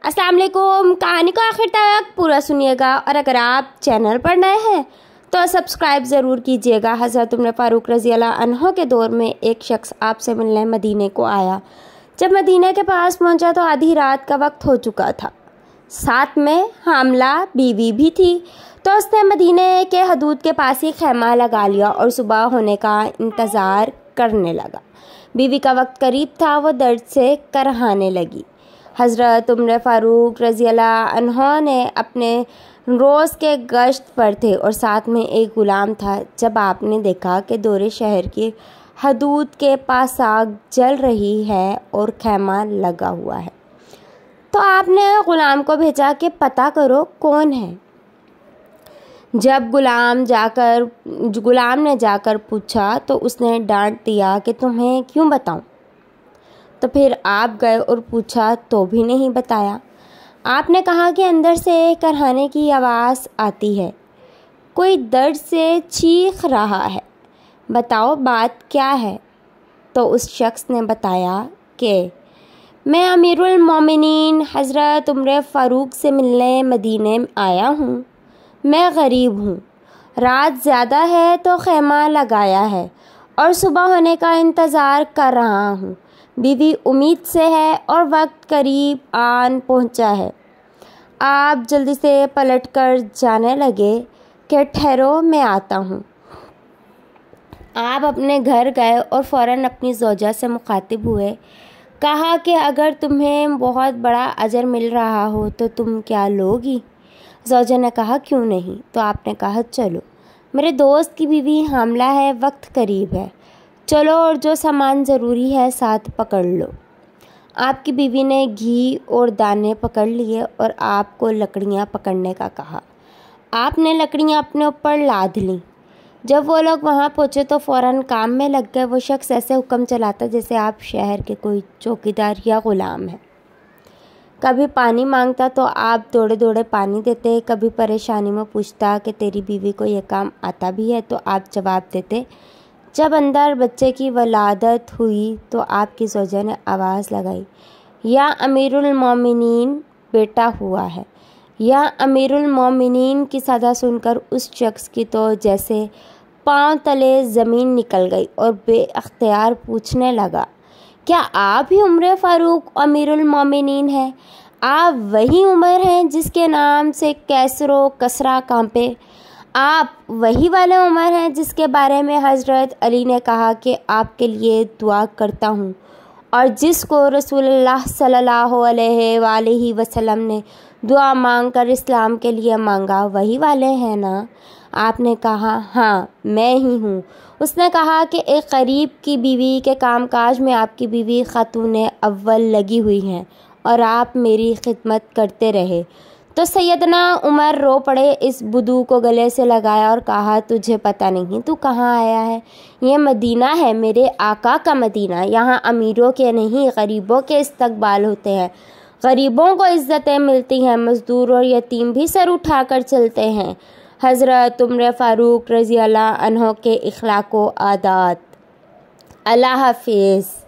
अस्सलाम वालेकुम। कहानी को आखिर तक पूरा सुनिएगा और अगर आप चैनल पर नए हैं तो सब्सक्राइब ज़रूर कीजिएगा। हज़रत उमर फारूक रज़ी अल्लाह अन्हो के दौर में एक शख्स आपसे मिलने मदीने को आया। जब मदीने के पास पहुंचा तो आधी रात का वक्त हो चुका था, साथ में हामला बीवी भी थी। तो उसने मदीने के हदूद के पास ही खैमा लगा लिया और सुबह होने का इंतज़ार करने लगा। बीवी का वक्त करीब था, वो दर्द से करहाने लगी। हज़रत उमर फारूक रज़ी अल्लाह अन्हो ने अपने रोज़ के गश्त पर थे और साथ में एक ग़ुलाम था। जब आपने देखा कि दौरे शहर की हदूद के पास आग जल रही है और खैमा लगा हुआ है, तो आपने ग़ुलाम को भेजा कि पता करो कौन है। जब ग़ुलाम ने जाकर पूछा तो उसने डांट दिया कि तुम्हें क्यों बताऊं। तो फिर आप गए और पूछा तो भी नहीं बताया। आपने कहा कि अंदर से करहाने की आवाज़ आती है, कोई दर्द से चीख रहा है, बताओ बात क्या है। तो उस शख्स ने बताया कि मैं अमीरुल मोमिनीन हज़रत उमर फ़ारूक से मिलने मदीने में आया हूँ। मैं गरीब हूँ, रात ज़्यादा है तो खैमा लगाया है और सुबह होने का इंतज़ार कर रहा हूँ। बीवी उम्मीद से है और वक्त करीब आन पहुँचा है। आप जल्दी से पलटकर जाने लगे कि ठहरो मैं आता हूँ। आप अपने घर गए और फ़ौरन अपनी ज़ौजा से मुखातिब हुए। कहा कि अगर तुम्हें बहुत बड़ा अजर मिल रहा हो तो तुम क्या लोगी। ज़ौजा ने कहा क्यों नहीं। तो आपने कहा चलो, मेरे दोस्त की बीवी हामला है, वक्त करीब है, चलो और जो सामान ज़रूरी है साथ पकड़ लो। आपकी बीवी ने घी और दाने पकड़ लिए और आपको लकड़ियाँ पकड़ने का कहा। आपने लकड़ियाँ अपने ऊपर लाद लीं। जब वो लोग वहाँ पहुँचे तो फ़ौरन काम में लग गए। वो शख्स ऐसे हुक्म चलाता जैसे आप शहर के कोई चौकीदार या ग़ुलाम है। कभी पानी मांगता तो आप दौड़े दौड़े पानी देते, कभी परेशानी में पूछता कि तेरी बीवी को यह काम आता भी है, तो आप जवाब देते। जब अंदर बच्चे की वलादत हुई तो आपकी ज़ौजा ने आवाज़ लगाई, या अमीरुल मोमिनीन, बेटा हुआ है। या अमीरुल मोमिनीन की सदा सुनकर उस शख्स की तो जैसे पाँव तले ज़मीन निकल गई और बेअख्तियार पूछने लगा, क्या आप ही उमर फ़ारूक अमीरुल मोमिनीन हैं? आप वही उमर हैं जिसके नाम से कैसरो कसरा कांपे? आप वही वाले उमर हैं जिसके बारे में हज़रत अली ने कहा कि आपके लिए दुआ करता हूँ और जिसको रसूलुल्लाह सल्लल्लाहु अलैहि वसल्लम ने दुआ मांगकर इस्लाम के लिए मांगा, वही वाले हैं ना? आपने कहा हाँ मैं ही हूँ। उसने कहा कि एक गरीब की बीवी के कामकाज में आपकी बीवी खातून अव्वल लगी हुई हैं और आप मेरी खिदमत करते रहे। तो सैयदना उमर रो पड़े, इस बुदू को गले से लगाया और कहा, तुझे पता नहीं तू कहाँ आया है? ये मदीना है, मेरे आका का मदीना। यहाँ अमीरों के नहीं गरीबों के इस्तकबाल होते हैं, गरीबों को इज़्ज़तें मिलती हैं, मज़दूर और यतीम भी सर उठाकर चलते हैं। हज़रत उमर फ़ारूक रज़ी अल्लाह अन्हो के इख़लाक़ व आदात। अल्लाह हाफ़िज़।